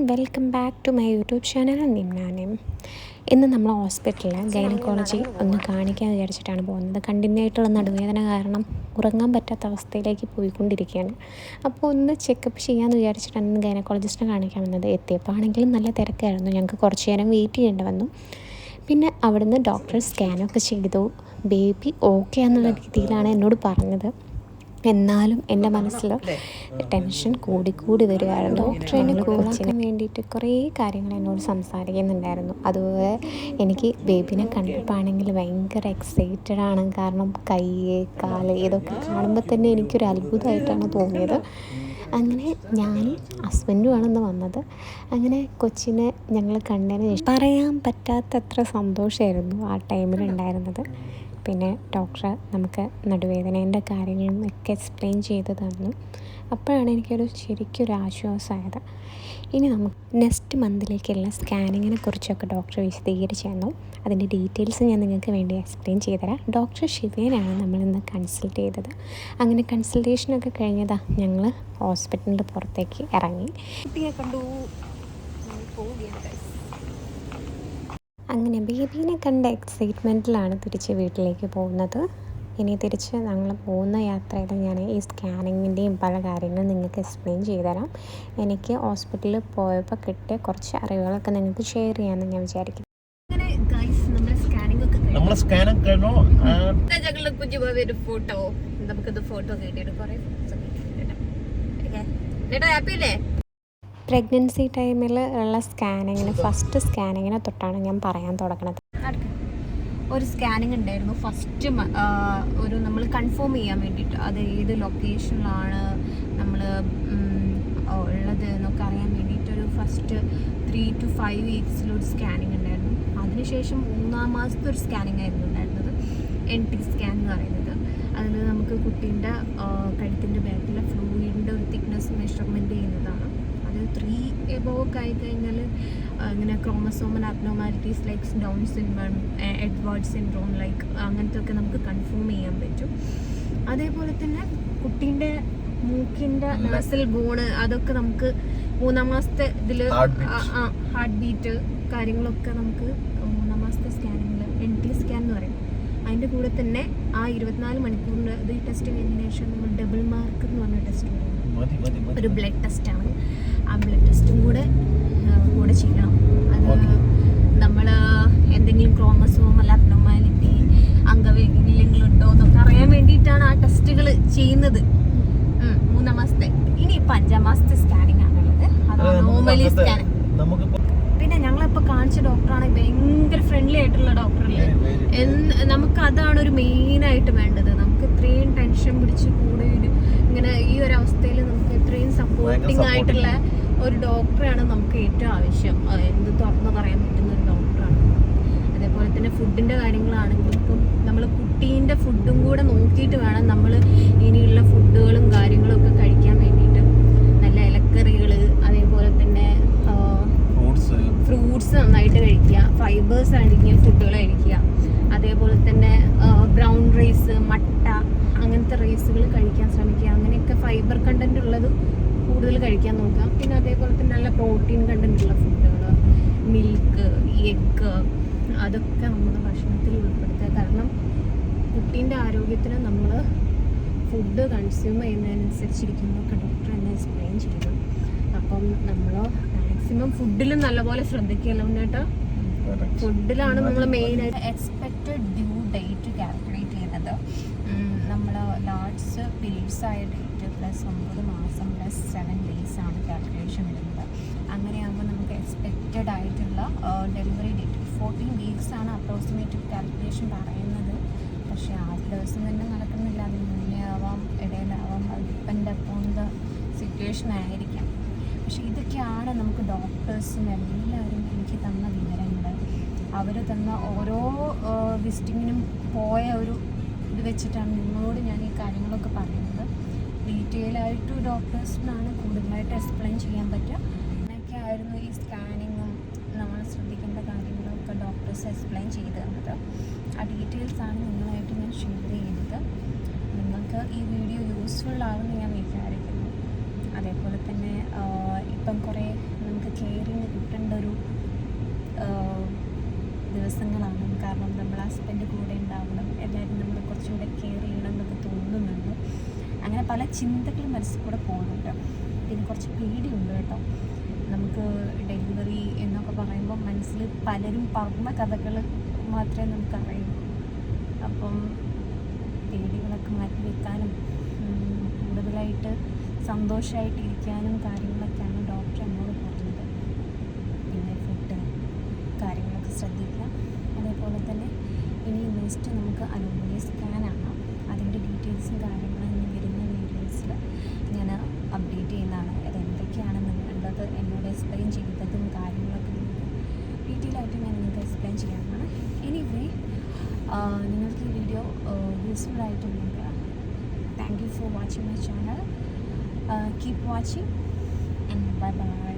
Welcome back to my YouTube channel നിമ്നാനം. ഇന്ന് നമ്മൾ ഹോസ്പിറ്റലിൽ ഗൈനക്കോളജി ഒന്ന് കാണിക്കാൻ വിചാരിച്ചിട്ടാണ് പോകുന്നത്. കണ്ടിന്യൂ ആയിട്ടുള്ള നടുവേദന കാരണം ഉറങ്ങാൻ പറ്റാത്ത അവസ്ഥയിലേക്ക് പോയിക്കൊണ്ടിരിക്കുകയാണ്. അപ്പോൾ ഒന്ന് ചെക്കപ്പ് ചെയ്യാമെന്ന് വിചാരിച്ചിട്ടാണ് ഇന്ന് ഗൈനക്കോളജിസ്റ്റിനെ കാണിക്കാൻ വന്നത്. എത്തിയപ്പോൾ ആണെങ്കിലും നല്ല തിരക്കായിരുന്നു. ഞങ്ങൾക്ക് കുറച്ച് നേരം വെയിറ്റ് ചെയ്യേണ്ടി വന്നു. പിന്നെ അവിടുന്ന് ഡോക്ടർ സ്കാനൊക്കെ ചെയ്തു. ബേബി ഓക്കെ എന്നുള്ള രീതിയിലാണ് എന്നോട് പറഞ്ഞത്. എന്നാലും എൻ്റെ മനസ്സിൽ ടെൻഷൻ കൂടി വരികയായിരുന്നു. ഡോക്ടറിനെ കൂളാക്കാൻ വേണ്ടിയിട്ട് കുറേ കാര്യങ്ങൾ എന്നോട് സംസാരിക്കുന്നുണ്ടായിരുന്നു. അതുപോലെ എനിക്ക് ബേബിനെ കണ്ടപ്പോഴാണെങ്കിൽ ഭയങ്കര എക്സൈറ്റഡ് ആണ്. കാരണം കൈ കാല് ഇതൊക്കെ കാണുമ്പോൾ തന്നെ എനിക്കൊരു അത്ഭുതമായിട്ടാണ് തോന്നിയത്. അങ്ങനെ ഞാനും ഹസ്ബൻഡുമാണെന്ന് വന്നത്. അങ്ങനെ കൊച്ചിനെ ഞങ്ങൾ കണ്ടതിന് ശേഷം പറയാൻ പറ്റാത്തത്ര സന്തോഷമായിരുന്നു ആ ടൈമിലുണ്ടായിരുന്നത്. പിന്നെ ഡോക്ടർ നമുക്ക് നടുവേദനേൻ്റെ കാര്യങ്ങളും ഒക്കെ എക്സ്പ്ലെയിൻ ചെയ്ത് തന്നു. അപ്പോഴാണ് ശരിക്കൊരു ആശ്വാസമായത്. ഇനി നമുക്ക് നെക്സ്റ്റ് മന്തിലേക്കുള്ള സ്കാനിങ്ങിനെ കുറിച്ചൊക്കെ ഡോക്ടർ വിശദീകരിച്ച് തന്നു. അതിൻ്റെ ഡീറ്റെയിൽസ് ഞാൻ നിങ്ങൾക്ക് വേണ്ടി എക്സ്പ്ലെയിൻ ചെയ്തുതരാം. ഡോക്ടർ ശിവേനാണ് നമ്മളിന്ന് കൺസൾട്ട് ചെയ്തത്. അങ്ങനെ കൺസൾട്ടേഷനൊക്കെ കഴിഞ്ഞതാ ഞങ്ങൾ ഹോസ്പിറ്റലിൻ്റെ പുറത്തേക്ക് ഇറങ്ങി. കുട്ടിയെ കണ്ടു പോവുകയാണ്. അങ്ങനെ ബേബീനെ കണ്ട എക്സൈറ്റ്മെൻറ്റിലാണ് തിരിച്ച് വീട്ടിലേക്ക് പോകുന്നത്. ഇനി തിരിച്ച് ഞങ്ങൾ പോകുന്ന യാത്രയിൽ ഞാൻ ഈ സ്കാനിങ്ങിൻ്റെയും പല കാര്യങ്ങളും നിങ്ങൾക്ക് എക്സ്പ്ലെയിൻ ചെയ്തുതരാം. എനിക്ക് ഹോസ്പിറ്റലിൽ പോയപ്പോൾ കിട്ടിയ കുറച്ച് അറിവുകളൊക്കെ നിങ്ങൾക്ക് ഷെയർ ചെയ്യാമെന്ന് ഞാൻ വിചാരിക്കുന്നു. പ്രഗ്നൻസി ടൈമിൽ ഉള്ള സ്കാനിങ്ങിന് ഫസ്റ്റ് സ്കാനിങ്ങിനെ തൊട്ടാണ് ഞാൻ പറയാൻ തുടങ്ങുന്നത്. ഒരു സ്കാനിങ് ഉണ്ടായിരുന്നു ഫസ്റ്റ്, ഒരു നമ്മൾ കൺഫേം ചെയ്യാൻ വേണ്ടിയിട്ട് അത് ഏത് ലൊക്കേഷനിലാണ് നമ്മൾ ഉള്ളത് എന്നൊക്കെ അറിയാൻ വേണ്ടിയിട്ടൊരു ഫസ്റ്റ് 3 to 5 വീക്സിലൊരു സ്കാനിങ് ഉണ്ടായിരുന്നു. അതിനുശേഷം 3-ാം മാസത്തെ ഒരു സ്കാനിങ് ആയിരുന്നു ഉണ്ടായിരുന്നത്, NT സ്കാൻ എന്ന് പറയുന്നത്. അതിൽ നമുക്ക് കുട്ടീൻ്റെ കഴുത്തിൻ്റെ ബാക്കിലെ ഫ്ലൂയിഡിൻ്റെ ഒരു തിക്നെസ് മെഷർമെൻറ്റ് ചെയ്യുന്നതാണ്. അത് 3 എബോവ് ആയി കഴിഞ്ഞാൽ ഇങ്ങനെ chromosomal abnormalities like down syndrome, Edward syndrome like അങ്ങനത്തെ ഒക്കെ നമുക്ക് കൺഫേം ചെയ്യാൻ പറ്റും. അതേപോലെ തന്നെ കുട്ടീൻ്റെ മൂക്കിൻ്റെ മസിൽ ബോണ് അതൊക്കെ നമുക്ക് 3-ാം മാസത്തെ ഇതിൽ ഹാർട്ട് ബീറ്റ് കാര്യങ്ങളൊക്കെ നമുക്ക് 3-ാം മാസത്തെ സ്കാനിങ്ങിൽ NT സ്കാൻ എന്ന് പറയും. അതിൻ്റെ കൂടെ തന്നെ ആ 24 മണിക്കൂറിൻ്റെ ഇത് ടെസ്റ്റ് കഴിഞ്ഞതിന് ശേഷം നമ്മൾ ഡബിൾ മാർക്ക് എന്ന് പറഞ്ഞ ടെസ്റ്റ് പറയുന്നത് ഒരു ബ്ലഡ് ടെസ്റ്റാണ്. ആ ബ്ലഡ് ടെസ്റ്റും കൂടെ ചെയ്യണം. അത് നമ്മൾ എന്തെങ്കിലും ക്രോമസോമൽ അബ്നോർമാലിറ്റി അംഗവൈകല്യങ്ങളുണ്ടോ എന്നൊക്കെ അറിയാൻ വേണ്ടിയിട്ടാണ് ആ ടെസ്റ്റുകൾ ചെയ്യുന്നത് 3-ാം മാസത്തെ. ഇനി 5-ാം മാസത്തെ സ്കാനിങ് ആണുള്ളത്, അതാണ് നോർമലി സ്കാൻ. പിന്നെ ഞങ്ങളിപ്പോൾ കാണിച്ച ഡോക്ടറാണ് ഭയങ്കര ഫ്രണ്ട്ലി ആയിട്ടുള്ള ഡോക്ടറല്ലേ. നമുക്ക് അതാണ് ഒരു മെയിനായിട്ട് വേണ്ടത്. നമുക്ക് ഇത്രയും ടെൻഷൻ പിടിച്ച് കൂടെ ഇങ്ങനെ ഈ ഒരു അവസ്ഥയിൽ നമുക്ക് ഇത്രയും സപ്പോർട്ടിങ് ആയിട്ടുള്ള ഒരു ഡോക്ടറാണ് നമുക്ക് ഏറ്റവും ആവശ്യം. എന്ത് തുറന്നു പറയാൻ പറ്റുന്ന ഒരു ഡോക്ടറാണ്. അതേപോലെ തന്നെ ഫുഡിൻ്റെ കാര്യങ്ങളാണെങ്കിലും ഇപ്പം നമ്മൾ കുട്ടീൻ്റെ ഫുഡും കൂടെ നോക്കിയിട്ട് വേണം നമ്മൾ ഇനിയുള്ള ഫുഡുകളും കാര്യങ്ങളും ഒക്കെ കഴിക്കാൻ വേണ്ടിയിട്ട്. നല്ല ഇലക്കറികൾ, അതേപോലെ തന്നെ ഫ്രൂട്ട്സ് നന്നായിട്ട് കഴിക്കുക, ഫൈബേഴ്സ് അടങ്ങിയ ഫുഡുകൾ കഴിക്കുക. അതേപോലെ തന്നെ ബ്രൗൺ റൈസ്, മട്ട അങ്ങനത്തെ റൈസുകൾ കഴിക്കാൻ ശ്രമിക്കുക. അങ്ങനെയൊക്കെ ഫൈബർ കണ്ടന്റ് ഉള്ളത് കൂടുതൽ കഴിക്കാൻ നോക്കുക. പിന്നെ അതേപോലെ തന്നെ നല്ല പ്രോട്ടീൻ കണ്ടന്റ് ഉള്ള ഫുഡുകൾ, മിൽക്ക്, എഗ്ഗ് അതൊക്കെ നമ്മുടെ ഭക്ഷണത്തിൽ ഉൾപ്പെടുത്തുക. കാരണം കുട്ടീൻ്റെ ആരോഗ്യത്തിന് നമ്മൾ ഫുഡ് കൺസ്യൂം ചെയ്യുന്നതിനനുസരിച്ചിരിക്കുന്നതൊക്കെ ഡോക്ടർ എന്നെ എക്സ്പ്ലെയിൻ ചെയ്തു. അപ്പം നമ്മൾ മാക്സിമം ഫുഡിലും നല്ലപോലെ ശ്രദ്ധിക്കുകയല്ലോ കേട്ടോ. ഫുഡിലാണ് നമ്മൾ മെയിനായിട്ട് എക്സ്പെക്റ്റഡ് ഡ്യൂ ഡേറ്റ് കാൽക്കുലേറ്റ് ചെയ്യുന്നത്. നമ്മൾ ലാർഡ്സ് പീരീഡ്സ് ആയ ഡേറ്റ് പ്ലസ് 9 മാസം പ്ലസ് 7 ഡേയ്സ് ആണ് കാൽക്കുലേഷൻ വരുന്നത്. അങ്ങനെയാകുമ്പോൾ നമുക്ക് എക്സ്പെക്റ്റഡ് ആയിട്ടുള്ള ഡെലിവറി ഡേറ്റ് 14 വീക്സ് ആണ് അപ്രോക്സിമേറ്റ് കാൽക്കുലേഷൻ പറയുന്നത്. പക്ഷേ ആ ദിവസം തന്നെ നടക്കുന്നില്ല, അതിന് മുന്നേ ആവാം, ഇടയിലാവാം. അത് ഡിപ്പെൻഡ് അപ്പോൺ ദ സിറ്റുവേഷൻ ആയിരിക്കാം. പക്ഷേ ഇതൊക്കെയാണ് നമുക്ക് ഡോക്ടേഴ്സും എല്ലാവരും എനിക്ക് തന്ന വിവരങ്ങൾ. അവർ തന്ന ഓരോ വിസിറ്റിങ്ങിനും പോയ ഒരു ഇത് വെച്ചിട്ടാണ് നിങ്ങളോട് ഞാൻ ഈ കാര്യങ്ങളൊക്കെ പറയുന്നത്. ഡീറ്റെയിൽ ആയിട്ട് ഡോക്ടേഴ്സിനാണ് കൂടുതലായിട്ട് എക്സ്പ്ലെയിൻ ചെയ്യാൻ പറ്റുക. അങ്ങനെയൊക്കെ ആയിരുന്നു ഈ സ്കാനിങ്ങും നമ്മൾ ശ്രദ്ധിക്കേണ്ട കാര്യങ്ങളൊക്കെ ഡോക്ടേഴ്സ് എക്സ്പ്ലെയിൻ ചെയ്ത് തന്നത്. ആ ഡീറ്റെയിൽസാണ് നിങ്ങളായിട്ട് ഞാൻ ഷെയർ ചെയ്തത്. നിങ്ങൾക്ക് ഈ വീഡിയോ യൂസ്ഫുൾ ആകുമെന്ന് ഞാൻ വിചാരിക്കുന്നു. അതേപോലെ തന്നെ ഇപ്പം കുറേ നമുക്ക് കെയറിങ് കിട്ടേണ്ട ഒരു ദിവസങ്ങളാണ്. കാരണം നമ്മൾ ഹസ്ബൻഡ് കൂടെ ഉണ്ടാവണം, എല്ലാവരും നമ്മൾ കുറച്ചുകൂടെ കെയർ ചെയ്യണം എന്നൊക്കെ തോന്നുന്നുണ്ട്. അങ്ങനെ പല ചിന്തകളും മനസ്സിൽ കൂടെ പോകുന്നുണ്ട്. പിന്നെ കുറച്ച് പേടിയുണ്ട് കേട്ടോ. നമുക്ക് ഡെലിവറി എന്നൊക്കെ പറയുമ്പോൾ മനസ്സിൽ പലരും പറഞ്ഞ കഥകൾ മാത്രമേ നമുക്കറിയൂ. അപ്പം പേടികളൊക്കെ മാറ്റി വെക്കാനും കൂടുതലായിട്ട് സന്തോഷമായിട്ട് ഇരിക്കാനും കാര്യങ്ങളൊക്കെയാണ് ഡോക്ടർ എന്നോട് പറഞ്ഞത്. പിന്നെ ഫുഡ് കാര്യങ്ങളൊക്കെ ശ്രദ്ധിക്കുക. അതേപോലെ തന്നെ ഇനി നെക്സ്റ്റ് നമുക്ക് അനോമലി സ്കാനാണ്. അതിൻ്റെ ഡീറ്റെയിൽസും കാര്യങ്ങളും ഇനി വരുന്ന വീഡിയോസിൽ ഞാൻ അപ്ഡേറ്റ് ചെയ്യുന്നതാണ്. അതെന്തൊക്കെയാണെന്ന് വേണ്ടത് എന്നോട് എക്സ്പ്ലെയിൻ ചെയ്തതും കാര്യങ്ങളൊക്കെ നിങ്ങൾക്ക് ഡീറ്റെയിലായിട്ട് ഞാൻ നിങ്ങൾക്ക് എക്സ്പ്ലെയിൻ ചെയ്യാവുന്നതാണ്. എനിവേ നിങ്ങൾക്ക് ഈ വീഡിയോ യൂസ്ഫുൾ ആയിട്ടുണ്ടെങ്കിൽ thank you for watching my channel. Keep watching and bye bye.